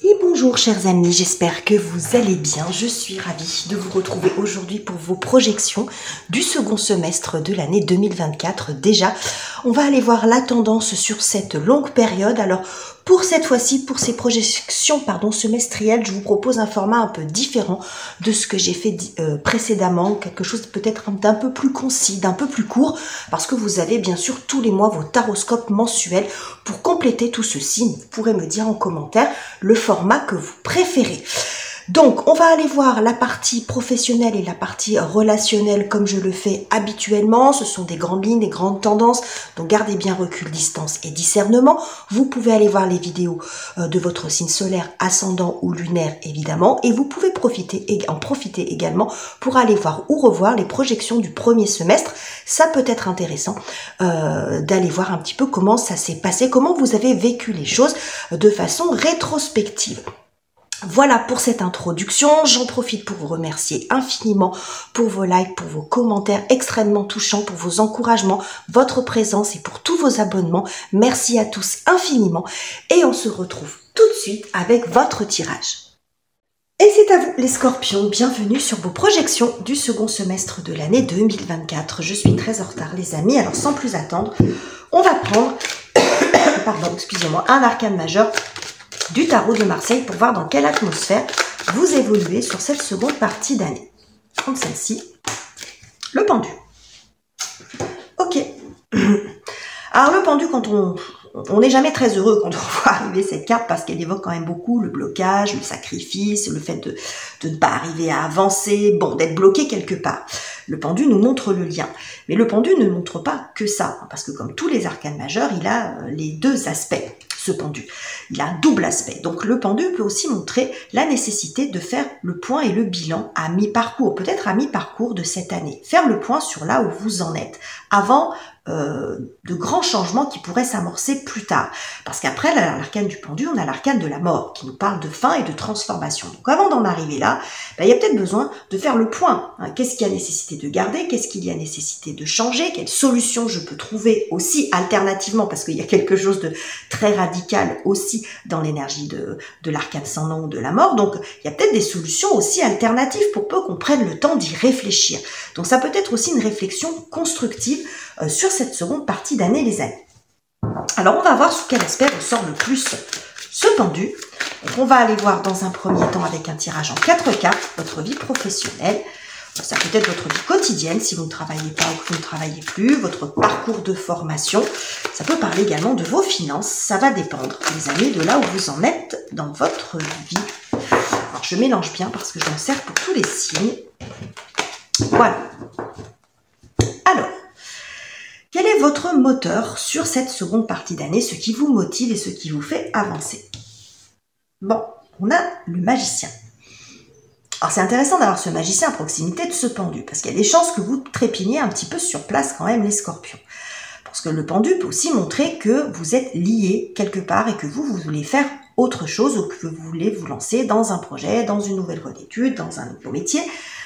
Et bonjour chers amis, j'espère que vous allez bien. Je suis ravie de vous retrouver aujourd'hui pour vos projections du second semestre de l'année 2024. Déjà, on va aller voir la tendance sur cette longue période. Alors, pour cette fois-ci, pour ces projections semestrielles, je vous propose un format un peu différent de ce que j'ai fait précédemment, quelque chose peut-être d'un peu plus concis, d'un peu plus court, parce que vous avez bien sûr tous les mois vos taroscopes mensuels. Pour compléter tout ceci, vous pourrez me dire en commentaire le format que vous préférez. Donc, on va aller voir la partie professionnelle et la partie relationnelle comme je le fais habituellement. Ce sont des grandes lignes, des grandes tendances. Donc, gardez bien recul, distance et discernement. Vous pouvez aller voir les vidéos de votre signe solaire, ascendant ou lunaire, évidemment. Et vous pouvez en profiter également pour aller voir ou revoir les projections du premier semestre. Ça peut être intéressant d'aller voir un petit peu comment ça s'est passé, comment vous avez vécu les choses de façon rétrospective. Voilà pour cette introduction, j'en profite pour vous remercier infiniment pour vos likes, pour vos commentaires extrêmement touchants, pour vos encouragements, votre présence et pour tous vos abonnements. Merci à tous infiniment et on se retrouve tout de suite avec votre tirage. Et c'est à vous les scorpions, bienvenue sur vos projections du second semestre de l'année 2024. Je suis très en retard les amis, alors sans plus attendre, on va prendre un arcane majeur du tarot de Marseille pour voir dans quelle atmosphère vous évoluez sur cette seconde partie d'année. Comme celle-ci, le pendu. Ok. Alors le pendu, quand on n'est jamais très heureux quand on voit arriver cette carte parce qu'elle évoque quand même beaucoup le blocage, le sacrifice, le fait de ne pas arriver à avancer, bon, d'être bloqué quelque part. Le pendu nous montre le lien. Mais le pendu ne montre pas que ça, parce que comme tous les arcanes majeurs, il a les deux aspects, ce pendu. Il a un double aspect. Donc le pendu peut aussi montrer la nécessité de faire le point et le bilan à mi-parcours, peut-être à mi-parcours de cette année. Faire le point sur là où vous en êtes, avant de grands changements qui pourraient s'amorcer plus tard. Parce qu'après l'arcane du pendu, on a l'arcane de la mort qui nous parle de fin et de transformation. Donc avant d'en arriver là, il y a peut-être besoin de faire le point. Qu'est-ce qu'il y a nécessité de garder? Qu'est-ce qu'il y a nécessité de changer? Quelle solution je peux trouver aussi alternativement? Parce qu'il y a quelque chose de très radical aussi dans l'énergie de l'arcane sans nom ou de la mort. Donc il y a peut-être des solutions aussi alternatives pour peu qu'on prenne le temps d'y réfléchir. Donc ça peut être aussi une réflexion constructive sur cette seconde partie d'année les amis. Alors on va voir sous quel aspect ressort le plus ce pendu. Donc on va aller voir dans un premier temps avec un tirage en 4 cartes votre vie professionnelle. Ça peut être votre vie quotidienne si vous ne travaillez pas ou que vous ne travaillez plus, votre parcours de formation. Ça peut parler également de vos finances. Ça va dépendre les amis de là où vous en êtes dans votre vie. Alors je mélange bien parce que je m'en sers pour tous les signes. Voilà. Alors, quel est votre moteur sur cette seconde partie d'année, ce qui vous motive et ce qui vous fait avancer? Bon, on a le magicien. Alors c'est intéressant d'avoir ce magicien à proximité de ce pendu, parce qu'il y a des chances que vous trépigniez un petit peu sur place quand même les scorpions. Parce que le pendu peut aussi montrer que vous êtes liés quelque part et que vous voulez faire autre chose ou que vous voulez vous lancer dans un projet, dans une nouvelle voie d'études, dans un nouveau métier.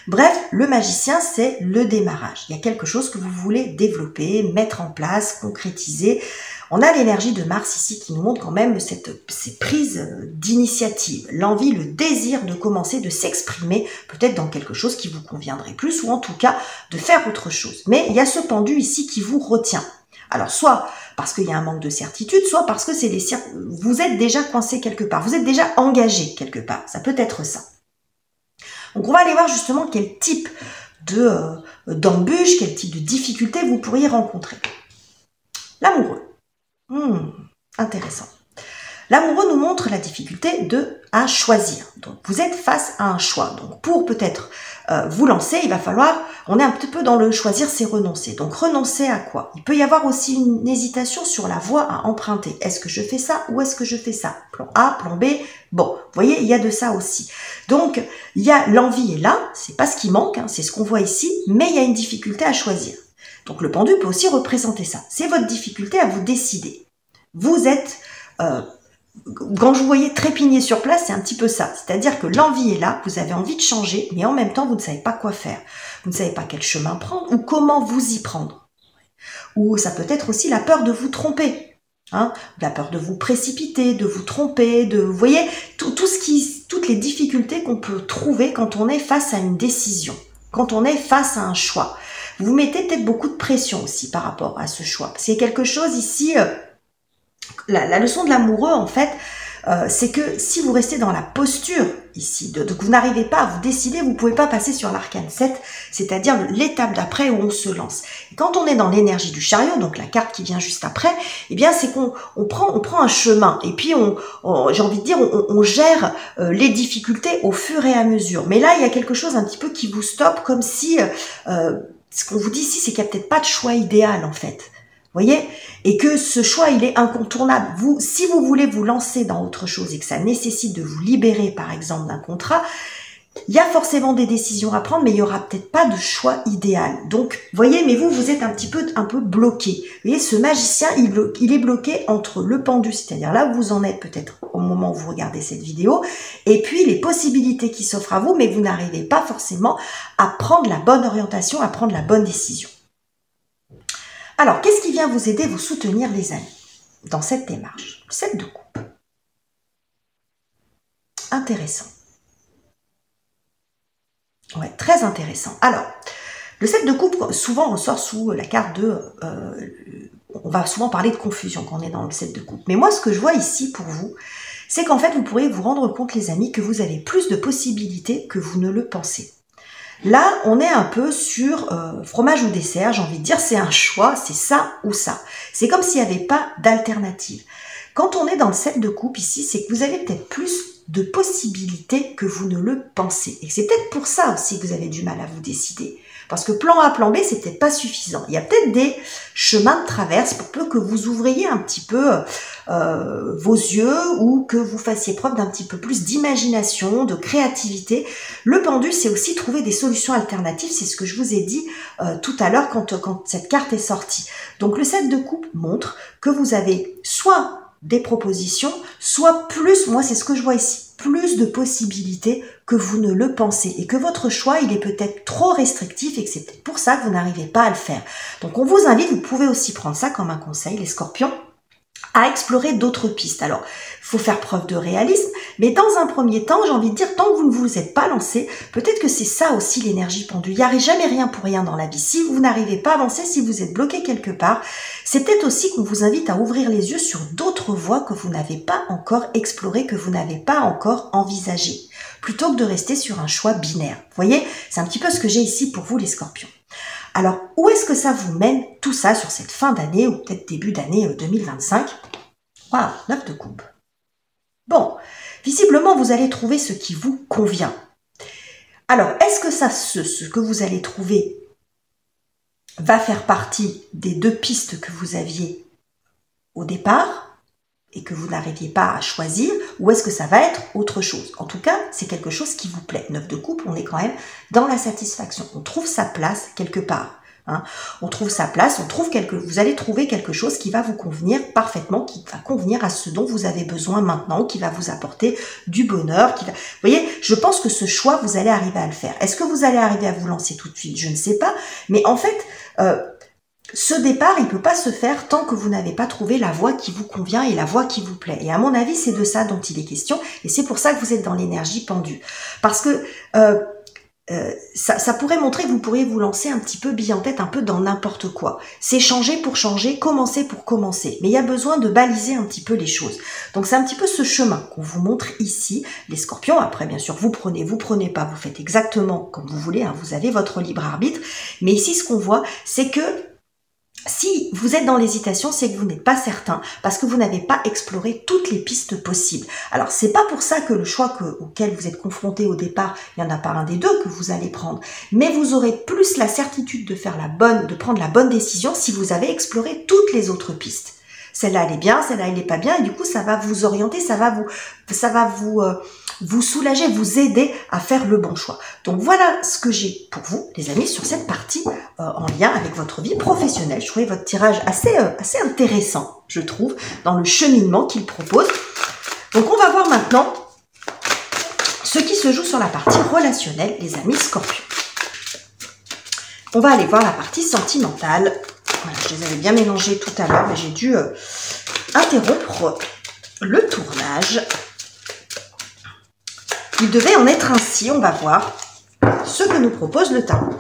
Bref, le magicien, c'est le démarrage. Il y a quelque chose que vous voulez développer, mettre en place, concrétiser. On a l'énergie de Mars ici qui nous montre quand même ces prises d'initiative, l'envie, le désir de commencer, de s'exprimer peut-être dans quelque chose qui vous conviendrait plus ou en tout cas de faire autre chose. Mais il y a ce pendu ici qui vous retient. Alors soit parce qu'il y a un manque de certitude, soit parce que vous êtes déjà coincé quelque part, vous êtes déjà engagé quelque part. Ça peut être ça. Donc on va aller voir justement quel type d'embûche, quel type de difficulté vous pourriez rencontrer. L'amoureux. Intéressant. L'amoureux nous montre la difficulté à choisir. Donc vous êtes face à un choix. Donc pour peut-être vous lancer, il va falloir, on est un petit peu dans le choisir, c'est renoncer. Donc renoncer à quoi? Il peut y avoir aussi une hésitation sur la voie à emprunter. Est-ce que je fais ça ou est-ce que je fais ça? Plan A, plan B. Bon, vous voyez, il y a de ça aussi. Donc il y a l'envie est là, c'est pas ce qui manque, c'est ce qu'on voit ici, mais il y a une difficulté à choisir. Donc le pendu peut aussi représenter ça. C'est votre difficulté à vous décider. Vous êtes, quand je vous voyez trépigner sur place, c'est un petit peu ça. C'est-à-dire que l'envie est là, vous avez envie de changer, mais en même temps, vous ne savez pas quoi faire. Vous ne savez pas quel chemin prendre ou comment vous y prendre. Ou ça peut être aussi la peur de vous tromper. La peur de vous précipiter, de vous tromper, vous voyez, toutes les difficultés qu'on peut trouver quand on est face à une décision, quand on est face à un choix. Vous mettez peut-être beaucoup de pression aussi par rapport à ce choix. C'est quelque chose ici, la leçon de l'amoureux en fait, c'est que si vous restez dans la posture ici, que vous n'arrivez pas à vous décider, vous ne pouvez pas passer sur l'arcane 7, c'est-à-dire l'étape d'après où on se lance. Et quand on est dans l'énergie du chariot, donc la carte qui vient juste après, eh bien c'est qu'on prend un chemin et puis j'ai envie de dire, on gère les difficultés au fur et à mesure. Mais là, il y a quelque chose un petit peu qui vous stoppe, comme si ce qu'on vous dit ici, c'est qu'il n'y a peut-être pas de choix idéal en fait. Voyez, et que ce choix, il est incontournable. Si vous voulez vous lancer dans autre chose et que ça nécessite de vous libérer, par exemple, d'un contrat, il y a forcément des décisions à prendre, mais il n'y aura peut-être pas de choix idéal. Donc, voyez, mais vous êtes un peu bloqué. Vous voyez, ce magicien, il est bloqué entre le pendu, c'est-à-dire là où vous en êtes peut-être au moment où vous regardez cette vidéo, et puis les possibilités qui s'offrent à vous, mais vous n'arrivez pas forcément à prendre la bonne orientation, à prendre la bonne décision. Alors, qu'est-ce qui vient vous aider, vous soutenir, les amis, dans cette démarche? Le 7 de coupe. Intéressant. Ouais, très intéressant. Alors, le 7 de coupe, souvent, ressort sous la carte de... on va souvent parler de confusion quand on est dans le 7 de coupe. Mais moi, ce que je vois ici pour vous, c'est qu'en fait, vous pourriez vous rendre compte, les amis, que vous avez plus de possibilités que vous ne le pensez. Là, on est un peu sur fromage ou dessert, j'ai envie de dire, c'est un choix, c'est ça ou ça. C'est comme s'il n'y avait pas d'alternative. Quand on est dans le 7 de coupe ici, c'est que vous avez peut-être plus de possibilités que vous ne le pensez. Et c'est peut-être pour ça aussi que vous avez du mal à vous décider. Parce que plan A, plan B, c'est peut-être pas suffisant. Il y a peut-être des chemins de traverse pour peu que vous ouvriez un petit peu vos yeux ou que vous fassiez preuve d'un petit peu plus d'imagination, de créativité. Le pendu, c'est aussi trouver des solutions alternatives. C'est ce que je vous ai dit tout à l'heure quand cette carte est sortie. Donc le 7 de coupe montre que vous avez soit des propositions, soit plus, moi c'est ce que je vois ici, plus de possibilités que vous ne le pensez et que votre choix il est peut-être trop restrictif et que c'est peut-être pour ça que vous n'arrivez pas à le faire. Donc on vous invite, vous pouvez aussi prendre ça comme un conseil, les scorpions, à explorer d'autres pistes. Alors, il faut faire preuve de réalisme, mais dans un premier temps, j'ai envie de dire, tant que vous ne vous êtes pas lancé, peut-être que c'est ça aussi l'énergie pendule. Il n'y a jamais rien pour rien dans la vie. Si vous n'arrivez pas à avancer, si vous êtes bloqué quelque part, c'est peut-être aussi qu'on vous invite à ouvrir les yeux sur d'autres voies que vous n'avez pas encore explorées, que vous n'avez pas encore envisagées, plutôt que de rester sur un choix binaire. Vous voyez, c'est un petit peu ce que j'ai ici pour vous les scorpions. Alors, où est-ce que ça vous mène tout ça sur cette fin d'année ou peut-être début d'année 2025? Waouh, 9 de coupe. Bon, visiblement, vous allez trouver ce qui vous convient. Alors, est-ce que ce que vous allez trouver va faire partie des deux pistes que vous aviez au départ et que vous n'arriviez pas à choisir, ou est-ce que ça va être autre chose? En tout cas, c'est quelque chose qui vous plaît. 9 de coupe, on est quand même dans la satisfaction. On trouve sa place quelque part. Hein. On trouve sa place, vous allez trouver quelque chose qui va vous convenir parfaitement, qui va convenir à ce dont vous avez besoin maintenant, qui va vous apporter du bonheur. Vous voyez, je pense que ce choix, vous allez arriver à le faire. Est-ce que vous allez arriver à vous lancer tout de suite? Je ne sais pas. Mais en fait... ce départ, il ne peut pas se faire tant que vous n'avez pas trouvé la voie qui vous convient et la voie qui vous plaît. Et à mon avis, c'est de ça dont il est question. Et c'est pour ça que vous êtes dans l'énergie pendue. Parce que ça pourrait montrer que vous pourriez vous lancer un petit peu bille en tête, un peu dans n'importe quoi. C'est changer pour changer, commencer pour commencer. Mais il y a besoin de baliser un petit peu les choses. Donc c'est un petit peu ce chemin qu'on vous montre ici, les scorpions. Après, bien sûr, vous prenez pas, vous faites exactement comme vous voulez. Hein, vous avez votre libre arbitre. Mais ici, ce qu'on voit, c'est que si vous êtes dans l'hésitation, c'est que vous n'êtes pas certain, parce que vous n'avez pas exploré toutes les pistes possibles. Alors, c'est pas pour ça que le choix auquel vous êtes confronté au départ, il n'y en a pas un des deux que vous allez prendre. Mais vous aurez plus la certitude de prendre la bonne décision si vous avez exploré toutes les autres pistes. Celle-là, elle est bien, celle-là, elle n'est pas bien, et du coup, ça va vous orienter, ça va vous soulager, vous aider à faire le bon choix. Donc voilà ce que j'ai pour vous, les amis, sur cette partie en lien avec votre vie professionnelle. Je trouvais votre tirage assez intéressant, je trouve, dans le cheminement qu'il propose. Donc on va voir maintenant ce qui se joue sur la partie relationnelle, les amis scorpions. On va aller voir la partie sentimentale. Voilà, je les avais bien mélangés tout à l'heure, mais j'ai dû interrompre le tournage. Il devait en être ainsi, on va voir ce que nous propose le tarot.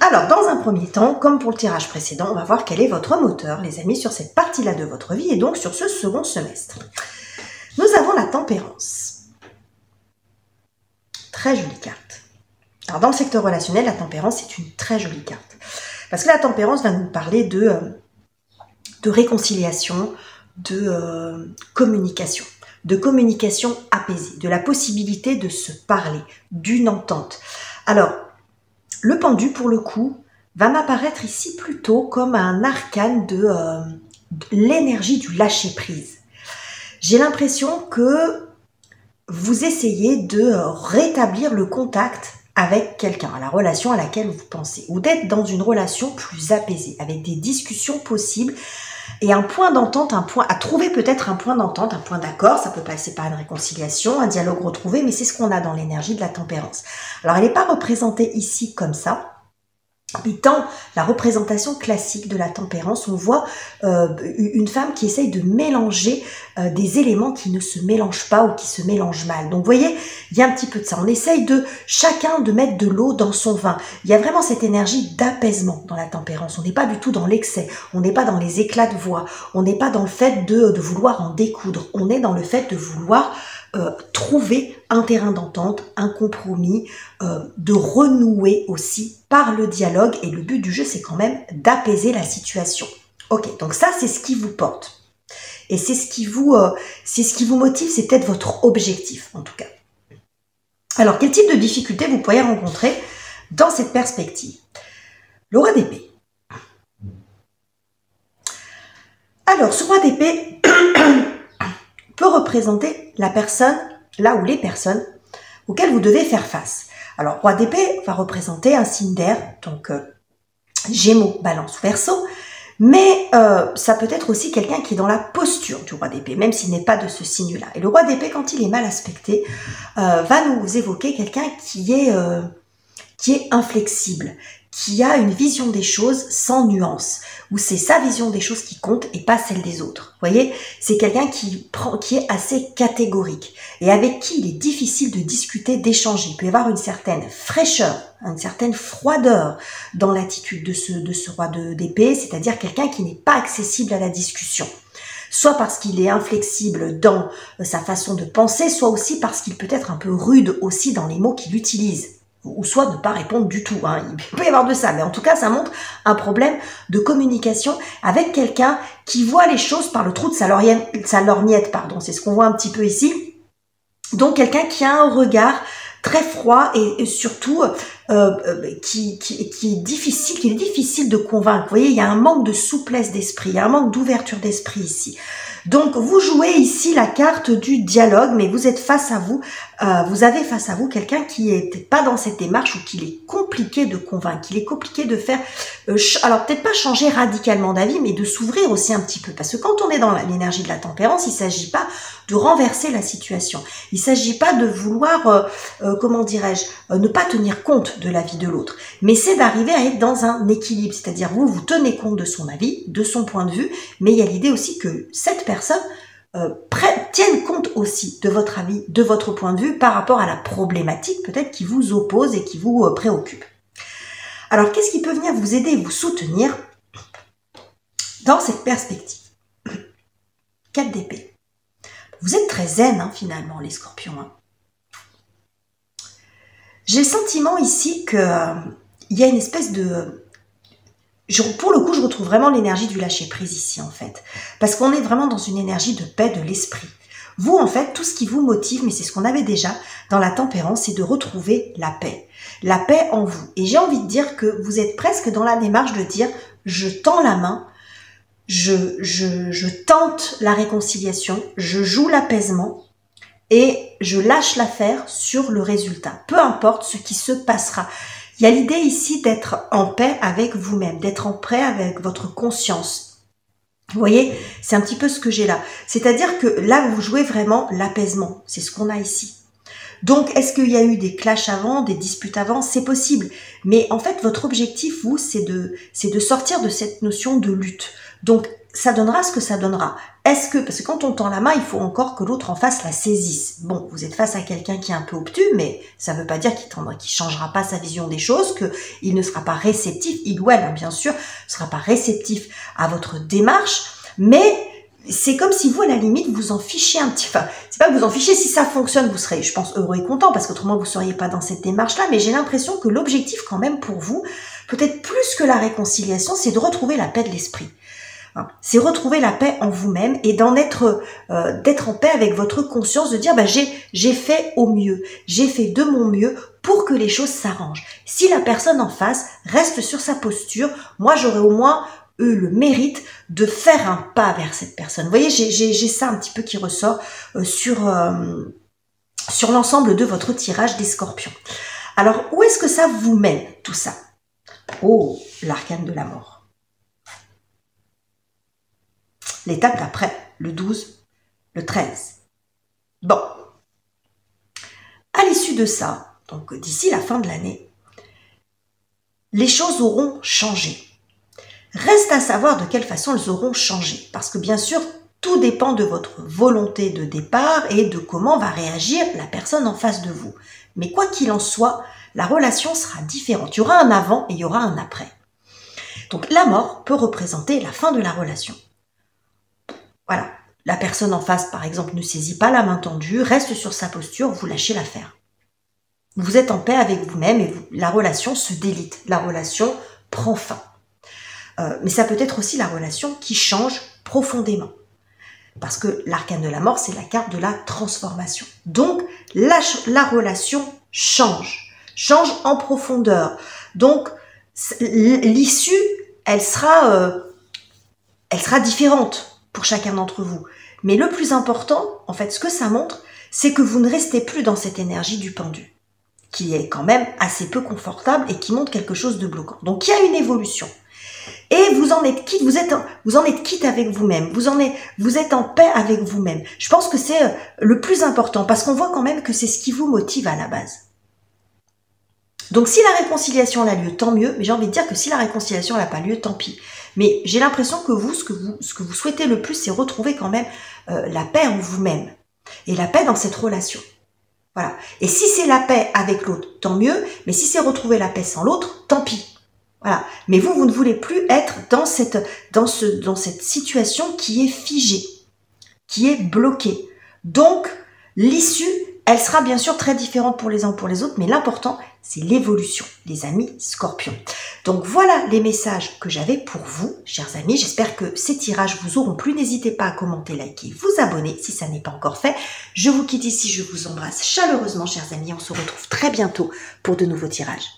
Alors, dans un premier temps, comme pour le tirage précédent, on va voir quel est votre moteur, les amis, sur cette partie-là de votre vie et donc sur ce second semestre. Nous avons la tempérance. Très jolie carte. Alors, dans le secteur relationnel, la tempérance est une très jolie carte. Parce que la tempérance va nous parler de réconciliation, de communication apaisée, de la possibilité de se parler, d'une entente. Alors, le pendu, pour le coup, va m'apparaître ici plutôt comme un arcane de l'énergie du lâcher-prise. J'ai l'impression que vous essayez de rétablir le contact avec quelqu'un, à la relation à laquelle vous pensez, ou d'être dans une relation plus apaisée, avec des discussions possibles, et un point d'entente, à trouver peut-être un point d'entente, un point d'accord. Ça peut passer par une réconciliation, un dialogue retrouvé, mais c'est ce qu'on a dans l'énergie de la tempérance. Alors, elle n'est pas représentée ici comme ça, mais dans la représentation classique de la tempérance, on voit une femme qui essaye de mélanger des éléments qui ne se mélangent pas ou qui se mélangent mal. Donc, vous voyez, il y a un petit peu de ça. On essaye de chacun de mettre de l'eau dans son vin. Il y a vraiment cette énergie d'apaisement dans la tempérance. On n'est pas du tout dans l'excès. On n'est pas dans les éclats de voix. On n'est pas dans le fait de vouloir en découdre. On est dans le fait de vouloir trouver un terrain d'entente, un compromis, de renouer aussi par le dialogue. Et le but du jeu, c'est quand même d'apaiser la situation. Ok, donc ça, c'est ce qui vous porte. Et c'est ce qui vous motive, c'est peut-être votre objectif, en tout cas. Alors, quel type de difficultés vous pourriez rencontrer dans cette perspective? Le roi d'épée. Alors, ce roi d'épée peut représenter la personne, là où les personnes auxquelles vous devez faire face. Alors, roi d'épée va représenter un signe d'air, donc Gémeaux, Balance, Verseau, mais ça peut être aussi quelqu'un qui est dans la posture du roi d'épée, même s'il n'est pas de ce signe-là. Et le roi d'épée, quand il est mal aspecté, va nous évoquer quelqu'un qui est inflexible, qui a une vision des choses sans nuance, où c'est sa vision des choses qui compte et pas celle des autres. Vous voyez, c'est quelqu'un qui est assez catégorique et avec qui il est difficile de discuter, d'échanger. Il peut y avoir une certaine fraîcheur, une certaine froideur dans l'attitude de ce roi d'épée, c'est-à-dire quelqu'un qui n'est pas accessible à la discussion. Soit parce qu'il est inflexible dans sa façon de penser, soit aussi parce qu'il peut être un peu rude aussi dans les mots qu'il utilise. Ou soit ne pas répondre du tout. Hein. Il peut y avoir de ça, mais en tout cas, ça montre un problème de communication avec quelqu'un qui voit les choses par le trou de sa lorgnette, pardon. C'est ce qu'on voit un petit peu ici. Donc, quelqu'un qui a un regard très froid et surtout qui est difficile de convaincre. Vous voyez, il y a un manque de souplesse d'esprit, il y a un manque d'ouverture d'esprit ici. Donc, vous jouez ici la carte du dialogue, mais vous êtes face à vous, vous avez face à vous quelqu'un qui n'est pas dans cette démarche ou qu'il est compliqué de convaincre, qu'il est compliqué de faire, alors peut-être pas changer radicalement d'avis, mais de s'ouvrir aussi un petit peu. Parce que quand on est dans l'énergie de la tempérance, il ne s'agit pas de renverser la situation. Il ne s'agit pas de vouloir, comment dirais-je, ne pas tenir compte de l'avis de l'autre. Mais c'est d'arriver à être dans un équilibre. C'est-à-dire, vous tenez compte de son avis, de son point de vue, mais il y a l'idée aussi que cette personne tiennent compte aussi de votre avis, de votre point de vue par rapport à la problématique peut-être qui vous oppose et qui vous préoccupe. Alors, qu'est-ce qui peut venir vous aider et vous soutenir dans cette perspective? 4 d'épée. Vous êtes très zen, hein, finalement, les scorpions. Hein. J'ai le sentiment ici qu'il y a une espèce de... Pour le coup, je retrouve vraiment l'énergie du lâcher-prise ici, en fait. Parce qu'on est vraiment dans une énergie de paix de l'esprit. Vous, en fait, tout ce qui vous motive, mais c'est ce qu'on avait déjà dans la tempérance, c'est de retrouver la paix. La paix en vous. Et j'ai envie de dire que vous êtes presque dans la démarche de dire, je tends la main, je tente la réconciliation, je joue l'apaisement et je lâche l'affaire sur le résultat. Peu importe ce qui se passera. Il y a l'idée ici d'être en paix avec vous-même, d'être en paix avec votre conscience. Vous voyez, c'est un petit peu ce que j'ai là. C'est-à-dire que là, vous jouez vraiment l'apaisement. C'est ce qu'on a ici. Donc, est-ce qu'il y a eu des clashs avant, des disputes avant? C'est possible. Mais en fait, votre objectif, vous, c'est de sortir de cette notion de lutte. Donc, ça donnera ce que ça donnera. Est-ce que, parce que quand on tend la main, il faut encore que l'autre en face la saisisse. Bon, vous êtes face à quelqu'un qui est un peu obtus, mais ça ne veut pas dire qu'il changera pas sa vision des choses, qu'il ne sera pas réceptif, il ou elle, bien sûr, ne sera pas réceptif à votre démarche, mais c'est comme si vous, à la limite, vous en fichiez un petit peu. Enfin, c'est pas que vous en fichiez, si ça fonctionne, vous serez, je pense, heureux et content, parce qu'autrement, vous ne seriez pas dans cette démarche-là, mais j'ai l'impression que l'objectif, quand même, pour vous, peut-être plus que la réconciliation, c'est de retrouver la paix de l'esprit. C'est retrouver la paix en vous-même et d'être en paix avec votre conscience, de dire j'ai fait au mieux, j'ai fait de mon mieux pour que les choses s'arrangent. Si la personne en face reste sur sa posture, moi j'aurais au moins eu le mérite de faire un pas vers cette personne. Vous voyez, j'ai ça un petit peu qui ressort sur l'ensemble de votre tirage des scorpions. Alors, où est-ce que ça vous mène tout ça? Oh, l'arcane de la mort. L'étape d'après, le 12, le 13. Bon. À l'issue de ça, donc d'ici la fin de l'année, les choses auront changé. Reste à savoir de quelle façon elles auront changé. Parce que bien sûr, tout dépend de votre volonté de départ et de comment va réagir la personne en face de vous. Mais quoi qu'il en soit, la relation sera différente. Il y aura un avant et il y aura un après. Donc la mort peut représenter la fin de la relation. Voilà, la personne en face, par exemple, ne saisit pas la main tendue, reste sur sa posture, vous lâchez l'affaire. Vous êtes en paix avec vous-même et la relation se délite, la relation prend fin. Mais ça peut être aussi la relation qui change profondément. Parce que l'arcane de la mort, c'est la carte de la transformation. Donc, la relation change en profondeur. Donc, l'issue, elle sera différente pour chacun d'entre vous. Mais le plus important, en fait, ce que ça montre, c'est que vous ne restez plus dans cette énergie du pendu, qui est quand même assez peu confortable et qui montre quelque chose de bloquant. Donc, il y a une évolution. Et vous en êtes quitte, vous en êtes quitte avec vous-même, vous êtes en paix avec vous-même. Je pense que c'est le plus important, parce qu'on voit quand même que c'est ce qui vous motive à la base. Donc, si la réconciliation a lieu, tant mieux, mais j'ai envie de dire que si la réconciliation n'a pas lieu, tant pis. Mais j'ai l'impression que vous, ce que vous souhaitez le plus, c'est retrouver quand même la paix en vous-même et la paix dans cette relation. Voilà. Et si c'est la paix avec l'autre, tant mieux, mais si c'est retrouver la paix sans l'autre, tant pis. Voilà. Mais vous ne voulez plus être dans cette situation qui est figée, qui est bloquée. Donc, l'issue, elle sera bien sûr très différente pour les uns ou pour les autres, mais l'important, c'est l'évolution, les amis scorpions. Donc voilà les messages que j'avais pour vous, chers amis. J'espère que ces tirages vous auront plu. N'hésitez pas à commenter, liker, vous abonner si ça n'est pas encore fait. Je vous quitte ici, je vous embrasse chaleureusement, chers amis. On se retrouve très bientôt pour de nouveaux tirages.